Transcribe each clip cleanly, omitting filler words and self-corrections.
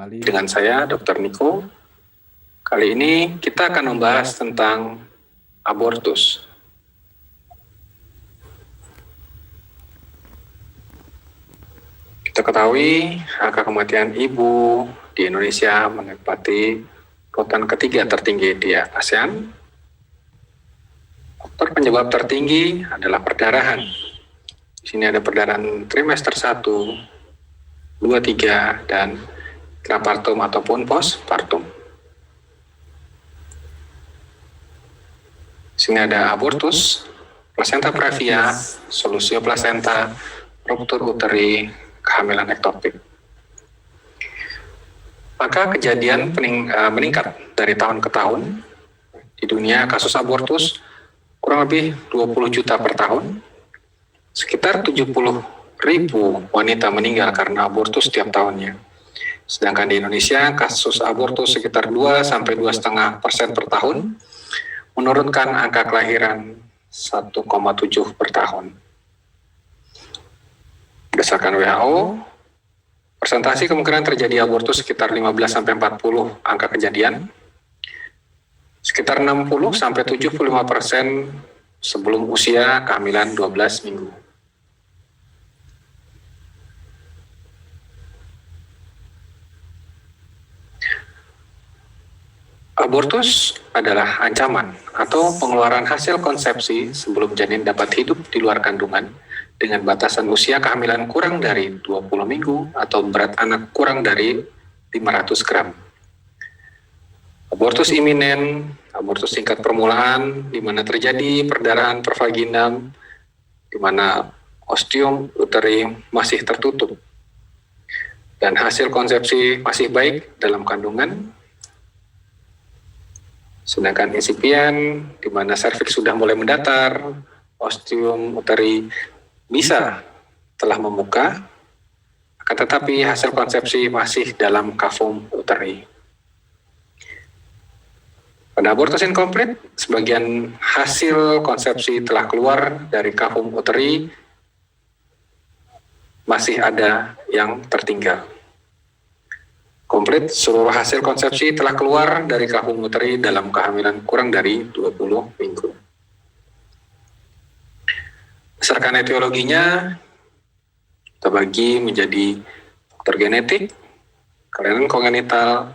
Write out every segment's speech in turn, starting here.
Kembali dengan saya, Dr. Niko. Kali ini kita akan membahas tentang abortus. Kita ketahui angka kematian ibu di Indonesia menempati urutan ketiga tertinggi di ASEAN. Faktor penyebab tertinggi adalah perdarahan. Di sini ada perdarahan trimester 1, 2, 3, dan intrapartum ataupun postpartum. Di sini ada abortus, plasenta previa, solusio plasenta, ruptur uteri, kehamilan ektopik. Maka kejadian meningkat dari tahun ke tahun. Di dunia kasus abortus kurang lebih 20 juta per tahun. Sekitar 70.000 wanita meninggal karena abortus setiap tahunnya. Sedangkan di Indonesia kasus abortus sekitar 2-2,5% per tahun, menurunkan angka kelahiran 1,7 per tahun. Berdasarkan WHO, persentase kemungkinan terjadi abortus sekitar 15-40 angka kejadian, sekitar 60-75% sebelum usia kehamilan 12 minggu. Abortus adalah ancaman atau pengeluaran hasil konsepsi sebelum janin dapat hidup di luar kandungan dengan batasan usia kehamilan kurang dari 20 minggu atau berat anak kurang dari 500 gram. Abortus iminen, abortus tingkat permulaan, di mana terjadi perdarahan pervaginam, di mana ostium uteri masih tertutup, dan hasil konsepsi masih baik dalam kandungan. Sedangkan insipien, di mana serviks sudah mulai mendatar, ostium uteri bisa telah membuka, akan tetapi hasil konsepsi masih dalam kavum uteri. Pada abortus inkomplit, sebagian hasil konsepsi telah keluar dari kavum uteri, masih ada yang tertinggal. Komplit, seluruh hasil konsepsi telah keluar dari kavum uteri dalam kehamilan kurang dari 20 minggu. Berdasarkan etiologinya, kita bagi menjadi faktor genetik, kelainan kongenital,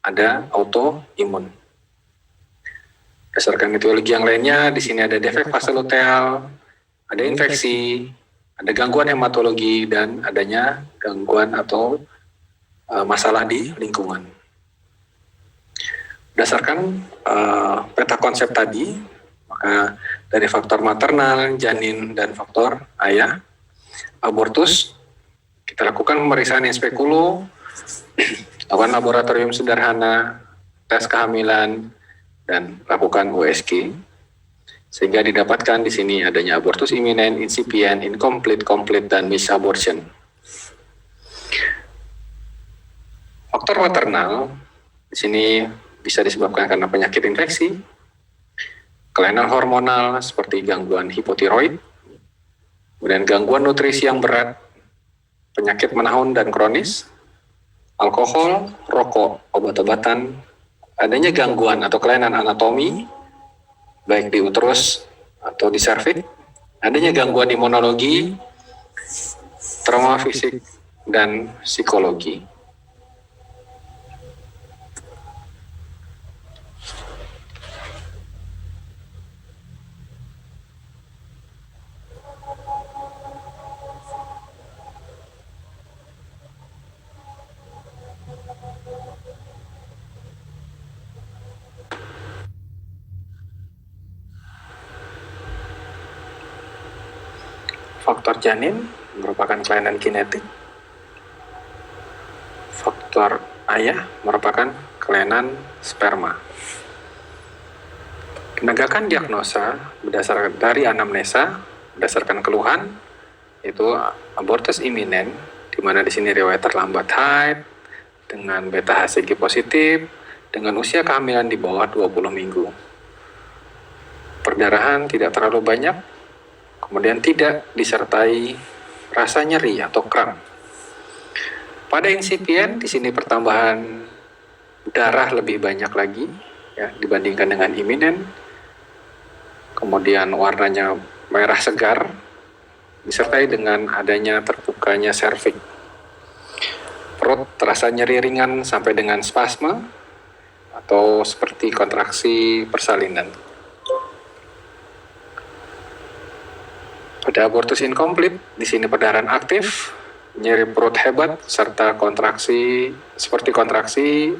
ada autoimun. Berdasarkan etiologi yang lainnya, di sini ada defek fase luteal, ada infeksi, ada gangguan hematologi, dan adanya gangguan atau masalah di lingkungan. Berdasarkan peta konsep tadi, maka dari faktor maternal, janin, dan faktor ayah, abortus, kita lakukan pemeriksaan in speculo, lakukan laboratorium sederhana, tes kehamilan, dan lakukan USG, sehingga didapatkan di sini adanya abortus iminen, insipient, incomplete, complete, dan misabortion. Faktor maternal di sini bisa disebabkan karena penyakit infeksi, kelainan hormonal seperti gangguan hipotiroid, kemudian gangguan nutrisi yang berat, penyakit menahun dan kronis, alkohol, rokok, obat-obatan, adanya gangguan atau kelainan anatomi, baik di uterus atau di serviks, adanya gangguan imunologi, trauma fisik, dan psikologi. Faktor janin merupakan kelainan genetik. Faktor ayah merupakan kelainan sperma. Penegakan diagnosa berdasarkan dari anamnesa, berdasarkan keluhan, itu abortus iminen, di mana di sini riwayat terlambat haid, dengan beta HCG positif, dengan usia kehamilan di bawah 20 minggu. Perdarahan tidak terlalu banyak, kemudian tidak disertai rasa nyeri atau kram. Pada insipien di sini pertambahan darah lebih banyak lagi ya dibandingkan dengan iminen. Kemudian warnanya merah segar disertai dengan adanya terbukanya serviks. Perut terasa nyeri ringan sampai dengan spasme atau seperti kontraksi persalinan. Pada abortus inkomplit, di sini perdarahan aktif, nyeri perut hebat, serta kontraksi seperti kontraksi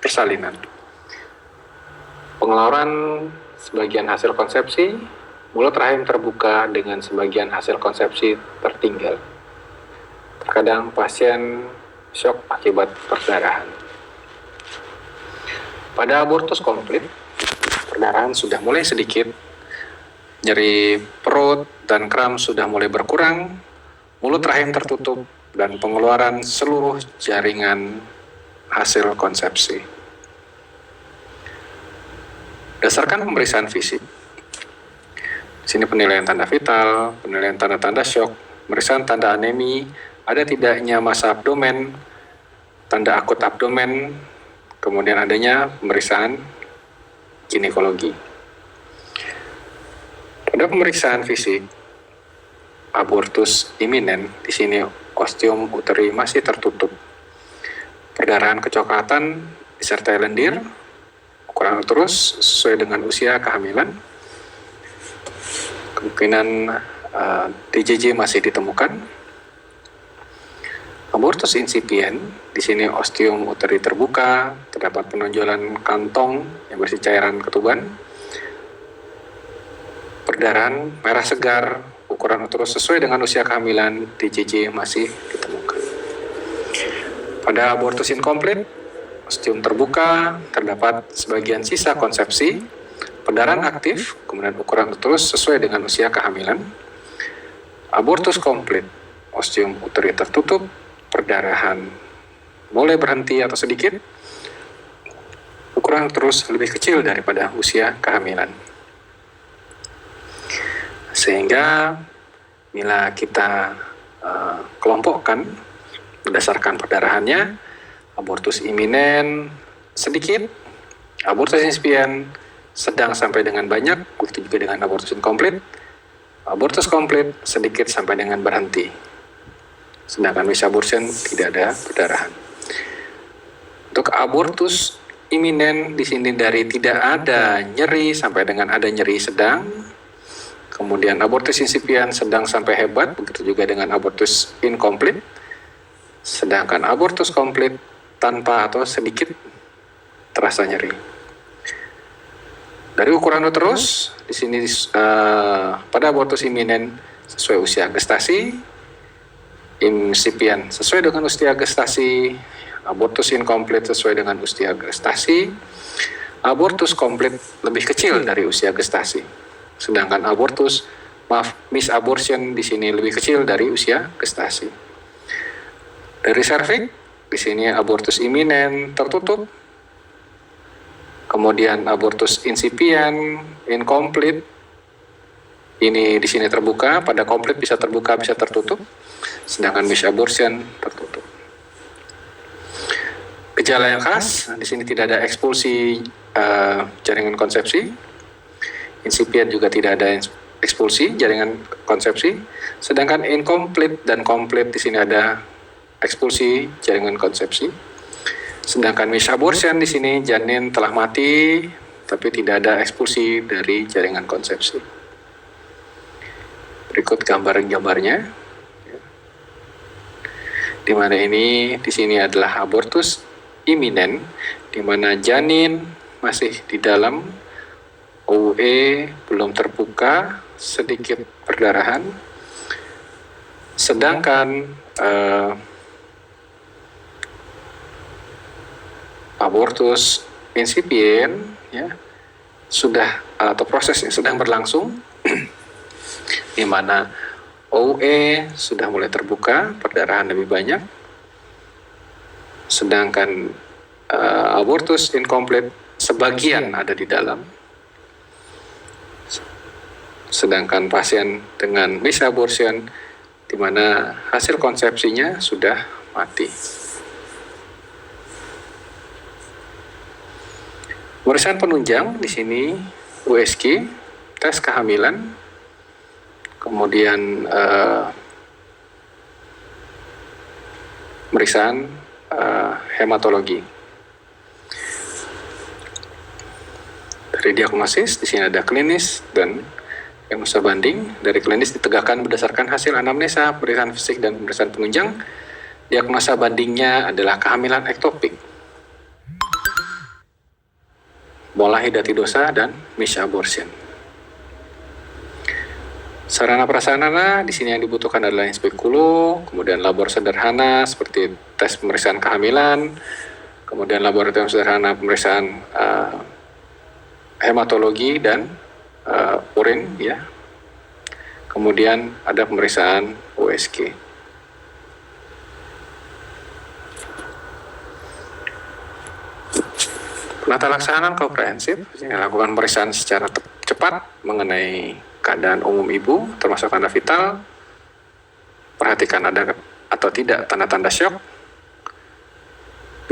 persalinan. Pengeluaran sebagian hasil konsepsi, mulut rahim terbuka dengan sebagian hasil konsepsi tertinggal. Terkadang pasien shock akibat perdarahan. Pada abortus komplit, perdarahan sudah mulai sedikit, nyeri perut dan kram sudah mulai berkurang, mulut rahim tertutup, dan pengeluaran seluruh jaringan hasil konsepsi. Berdasarkan pemeriksaan fisik, di sini penilaian tanda vital, penilaian tanda-tanda shock, pemeriksaan tanda anemi, ada tidaknya massa abdomen, tanda akut abdomen, kemudian adanya pemeriksaan ginekologi. Pada pemeriksaan fisik, abortus iminen, di sini ostium uteri masih tertutup. Perdarahan kecoklatan disertai lendir, ukuran uterus sesuai dengan usia kehamilan. Kemungkinan DJJ masih ditemukan. Abortus insipien, di sini ostium uteri terbuka, terdapat penonjolan kantong yang berisi cairan ketuban. Perdarahan merah segar, ukuran uterus sesuai dengan usia kehamilan, DJJ masih ditemukan. Pada abortus inkomplit, ostium terbuka, terdapat sebagian sisa konsepsi, perdarahan aktif, kemudian ukuran uterus sesuai dengan usia kehamilan. Abortus komplit, ostium uteri tertutup, perdarahan mulai berhenti atau sedikit, ukuran uterus lebih kecil daripada usia kehamilan. Sehingga bila kita kelompokkan berdasarkan perdarahannya, abortus iminen sedikit, abortus insipien sedang sampai dengan banyak, begitu juga dengan abortus inkomplit, abortus komplit sedikit sampai dengan berhenti. Sedangkan miss abortion tidak ada perdarahan. Untuk abortus iminen di sini dari tidak ada nyeri sampai dengan ada nyeri sedang. Kemudian abortus insipien sedang sampai hebat, begitu juga dengan abortus inkomplit. Sedangkan abortus komplit tanpa atau sedikit terasa nyeri. Dari ukuran uterus, di sini pada abortus iminen sesuai usia gestasi, insipien sesuai dengan usia gestasi, abortus inkomplit sesuai dengan usia gestasi, abortus komplit lebih kecil dari usia gestasi. Sedangkan miss abortion di sini lebih kecil dari usia gestasi. Dari serviks, di sini abortus iminen tertutup, kemudian abortus insipien, inkomplit, ini di sini terbuka, pada komplit bisa terbuka, bisa tertutup, sedangkan miss abortion tertutup. Gejala yang khas, di sini tidak ada ekspulsi jaringan konsepsi. Insipien juga tidak ada ekspulsi jaringan konsepsi, sedangkan inkomplit dan komplit di sini ada ekspulsi jaringan konsepsi. Sedangkan miss abortion di sini janin telah mati, tapi tidak ada ekspulsi dari jaringan konsepsi. Berikut gambar-gambarnya, di mana ini di sini adalah abortus iminen, di mana janin masih di dalam, OUE belum terbuka, sedikit perdarahan, sedangkan abortus insipien ya sudah atau prosesnya sedang berlangsung, di mana OUE sudah mulai terbuka, perdarahan lebih banyak, sedangkan abortus inkomplit sebagian ada di dalam. Sedangkan pasien dengan miss abortion, di mana hasil konsepsinya sudah mati. Pemeriksaan penunjang di sini USG, tes kehamilan, kemudian pemeriksaan hematologi. Dari diagnosis di sini ada klinis dan diagnosa banding. Dari klinis ditegakkan berdasarkan hasil anamnesa, pemeriksaan fisik dan pemeriksaan penunjang. Diagnosa bandingnya adalah kehamilan ektopik, mola hidatidosa dan misabortion. Sarana prasarana di sini yang dibutuhkan adalah inspekulu, kemudian labor sederhana seperti tes pemeriksaan kehamilan, kemudian laboratorium sederhana pemeriksaan hematologi dan urin, ya. Kemudian ada pemeriksaan USG. Penata laksanaan komprehensif melakukan pemeriksaan secara cepat mengenai keadaan umum ibu, termasuk tanda vital. Perhatikan ada atau tidak tanda-tanda syok.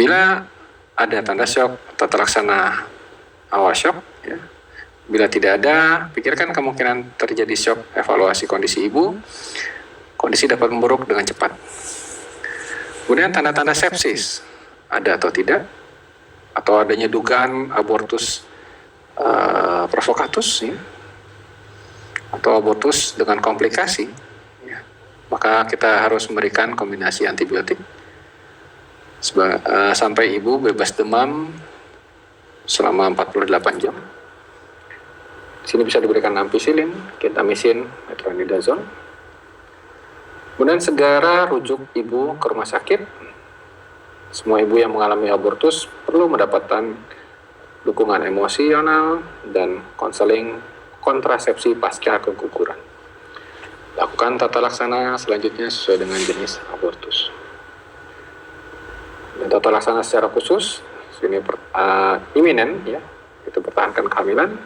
Bila ada tanda syok, tata laksana awal syok. Ya. Bila tidak ada, pikirkan kemungkinan terjadi syok, evaluasi kondisi ibu. Kondisi dapat memburuk dengan cepat. Kemudian tanda-tanda sepsis, ada atau tidak, atau adanya dugaan abortus provokatus, ya, atau abortus dengan komplikasi, ya, maka kita harus memberikan kombinasi antibiotik sampai ibu bebas demam selama 48 jam. Di sini bisa diberikan ampicillin, gentamicin, metronidazole. Kemudian segera rujuk ibu ke rumah sakit. Semua ibu yang mengalami abortus perlu mendapatkan dukungan emosional dan konseling kontrasepsi pasca keguguran. Lakukan tata laksana selanjutnya sesuai dengan jenis abortus. Dan tata laksana secara khusus, sini iminen, ya, itu pertahankan kehamilan,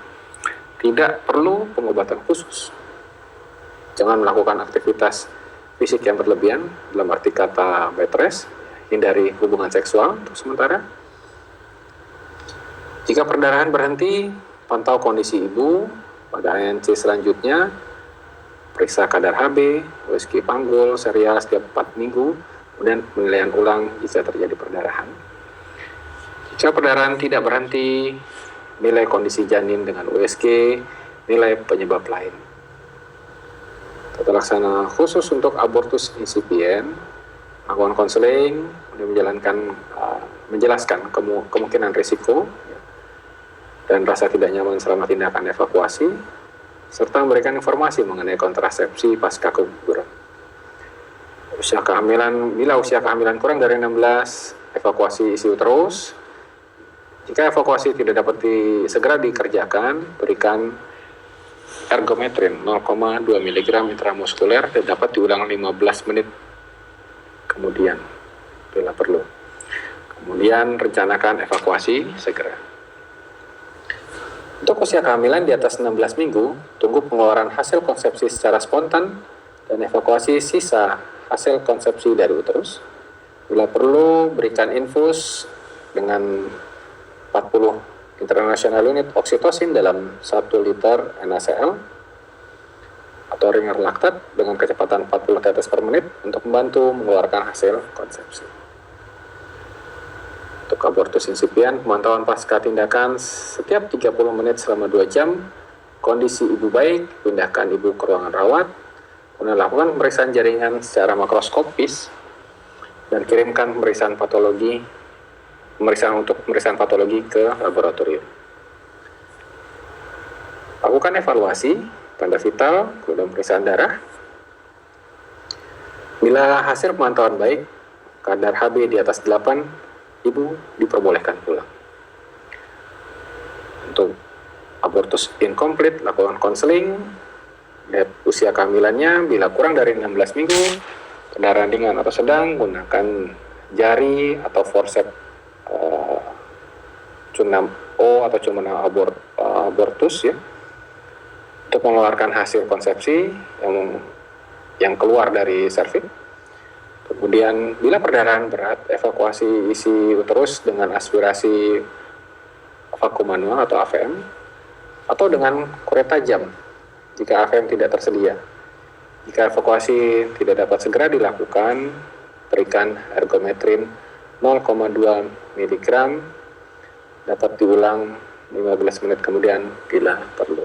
tidak perlu pengobatan khusus. Jangan melakukan aktivitas fisik yang berlebihan, dalam arti kata bed rest. Hindari hubungan seksual untuk sementara. Jika perdarahan berhenti, pantau kondisi ibu pada ANC selanjutnya, periksa kadar HB, USG panggul, serial setiap 4 minggu, kemudian penilaian ulang jika terjadi perdarahan. Jika perdarahan tidak berhenti, nilai kondisi janin dengan USG, nilai penyebab lain. Tata laksana khusus untuk abortus insipien, melakukan konseling, menjelaskan kemungkinan risiko dan rasa tidak nyaman selama tindakan evakuasi, serta memberikan informasi mengenai kontrasepsi pasca keguguran. Bila usia kehamilan kurang dari 16, evakuasi isi uterus. Jika evakuasi tidak dapat segera dikerjakan, berikan ergometrin 0,2 mg intramuskuler dan dapat diulang 15 menit kemudian bila perlu. Kemudian rencanakan evakuasi segera. Untuk usia kehamilan di atas 16 minggu, tunggu pengeluaran hasil konsepsi secara spontan dan evakuasi sisa hasil konsepsi dari uterus. Bila perlu, berikan infus dengan 40 international unit oksitosin dalam 1 liter NaCl atau ringer laktat dengan kecepatan 40 tetes per menit untuk membantu mengeluarkan hasil konsepsi. Untuk abortus insipien, pemantauan pasca tindakan setiap 30 menit selama 2 jam, kondisi ibu baik, pindahkan ibu ke ruangan rawat, kemudian lakukan pemeriksaan jaringan secara makroskopis, dan kirimkan pemeriksaan patologi ke laboratorium. Lakukan evaluasi tanda vital, kemudian pemeriksaan darah. Bila hasil pemantauan baik, kadar HB di atas 8, ibu diperbolehkan pulang. Untuk abortus incomplete, lakukan konseling, lihat usia kehamilannya, bila kurang dari 16 minggu, kendaraan ringan atau sedang, gunakan jari atau forceps cunam O atau cunam abortus, ya, untuk mengeluarkan hasil konsepsi yang keluar dari serviks. Untuk Kemudian bila perdarahan berat, evakuasi isi uterus dengan aspirasi vakum manual atau AVM, atau dengan kuret tajam jika AVM tidak tersedia. Jika evakuasi tidak dapat segera dilakukan, berikan ergometrin 0,2 mg, dapat diulang 15 menit kemudian bila perlu.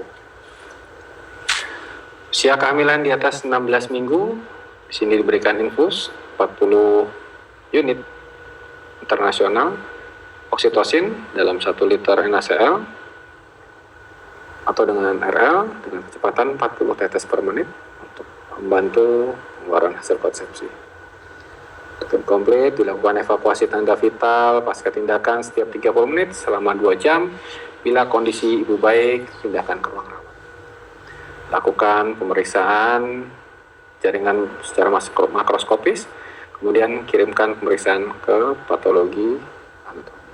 Usia kehamilan di atas 16 minggu, di sini diberikan infus 40 unit internasional oksitosin dalam 1 liter NaCl atau dengan RL dengan kecepatan 40 tetes per menit untuk membantu pengeluaran hasil konsepsi. Untuk komplit, dilakukan evakuasi tanda vital pasca tindakan setiap 30 menit selama 2 jam. Bila kondisi ibu baik, pindahkan ke ruang rawat. Lakukan pemeriksaan jaringan secara makroskopis, kemudian kirimkan pemeriksaan ke patologi anatomi.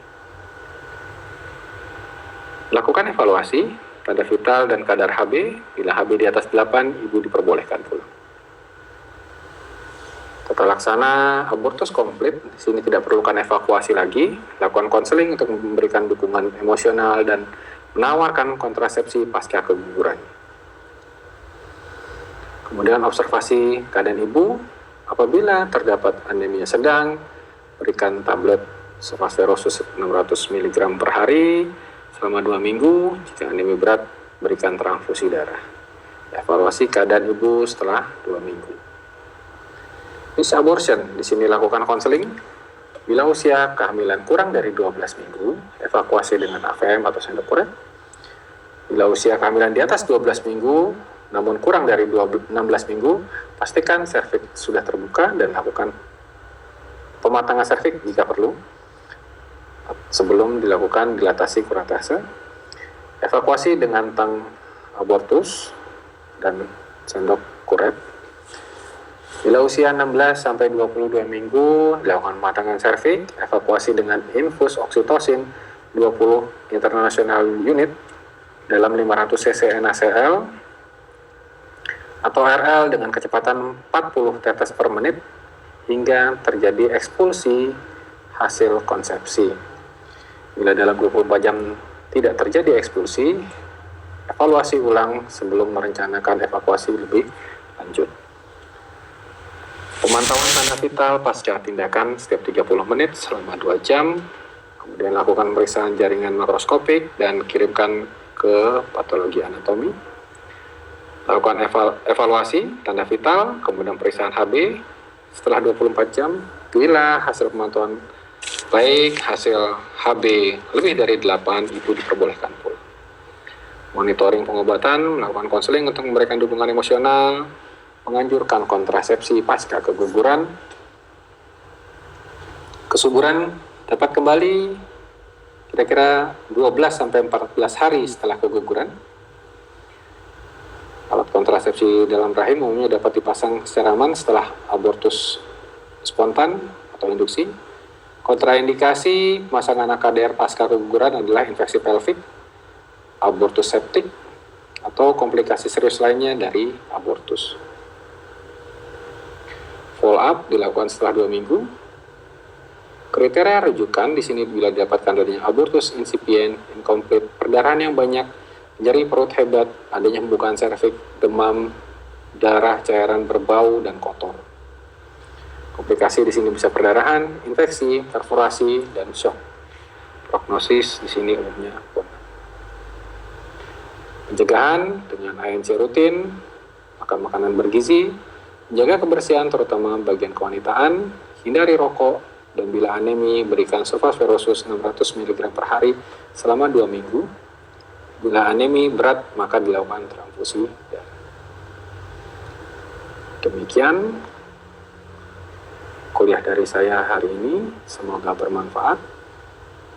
Lakukan evaluasi tanda vital dan kadar HB. Bila HB di atas 8, ibu diperbolehkan pulang. Tata laksana abortus komplit, di sini tidak perlukan evakuasi lagi. Lakukan konseling untuk memberikan dukungan emosional dan menawarkan kontrasepsi pasca keguguran. Kemudian observasi keadaan ibu, apabila terdapat anemia sedang, berikan tablet Sofosbuvir 600 mg per hari selama 2 minggu. Jika anemia berat, berikan transfusi darah. Evaluasi keadaan ibu setelah 2 minggu. Miss abortion, di sini lakukan konseling. Bila usia kehamilan kurang dari 12 minggu, evakuasi dengan AVM atau sendok kuret. Bila usia kehamilan di atas 12 minggu, namun kurang dari 16 minggu, pastikan serviks sudah terbuka dan lakukan pematangan serviks jika perlu sebelum dilakukan dilatasi kuratase. Evakuasi dengan tang abortus dan sendok kuret. Bila usia 16 sampai 22 minggu, dilakukan pematangan serviks, evakuasi dengan infus oksitosin 20 international unit dalam 500 cc NaCl atau RL dengan kecepatan 40 tetes per menit hingga terjadi ekspulsi hasil konsepsi. Bila dalam 24 jam tidak terjadi ekspulsi, evaluasi ulang sebelum merencanakan evakuasi lebih lanjut. Pemantauan tanda vital pasca tindakan setiap 30 menit selama 2 jam, kemudian lakukan pemeriksaan jaringan makroskopik dan kirimkan ke patologi anatomi. Lakukan evaluasi tanda vital, kemudian pemeriksaan HB setelah 24 jam. Bila hasil pemantauan baik, hasil HB lebih dari 8, ibu diperbolehkan pulang. Monitoring pengobatan, melakukan konseling untuk memberikan dukungan emosional, menganjurkan kontrasepsi pasca keguguran. Kesuburan dapat kembali kira-kira 12-14 hari setelah keguguran. Alat kontrasepsi dalam rahim umumnya dapat dipasang secara aman setelah abortus spontan atau induksi. Kontraindikasi pemasangan AKDR pasca keguguran adalah infeksi pelvik, abortus septik, atau komplikasi serius lainnya dari abortus. Follow up dilakukan setelah 2 minggu. Kriteria rujukan di sini bila didapatkan adanya abortus insipient, incomplete, perdarahan yang banyak, nyeri perut hebat, adanya pembukaan serviks, demam, darah, cairan berbau dan kotor. Komplikasi di sini bisa perdarahan, infeksi, perforasi, dan shock. Prognosis di sini umumnya ponak. Pencegahan dengan ANC rutin, makan makanan bergizi, menjaga kebersihan terutama bagian kewanitaan, hindari rokok, dan bila anemi berikan Sofosbuvir 600 mg per hari selama 2 minggu. Bila anemi berat, maka dilakukan transfusi darah. Demikian kuliah dari saya hari ini, semoga bermanfaat.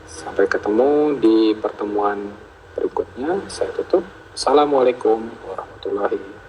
Sampai ketemu di pertemuan berikutnya. Saya tutup. Assalamualaikum warahmatullahi wabarakatuh.